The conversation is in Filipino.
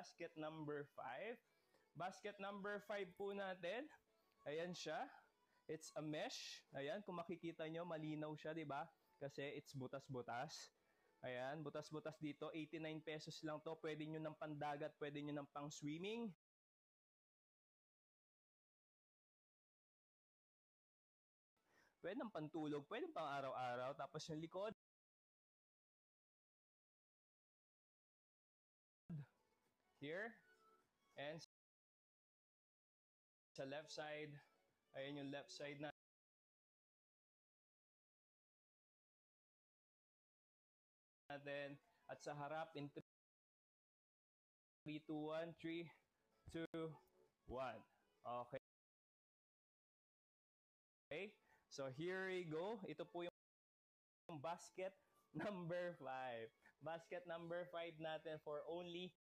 basket number 5. Basket number 5 po natin. Ayan siya. It's a mesh. Ayan, kung makikita nyo, malinaw siya, di ba? Kasi it's butas-butas. Ayan, butas-butas dito. 89 pesos lang to. Pwede nyo ng pandagat, pwede nyo ng pang swimming. Pwede ng pantulog, pwede pang araw-araw. Tapos yung likod, here. And sa left side, ayan yung left side natin. At sa harap, in 3, 2, 1, 3, 2, 1. Okay. Okay. So here we go. Ito po yung basket number 5. Basket number 5 natin for only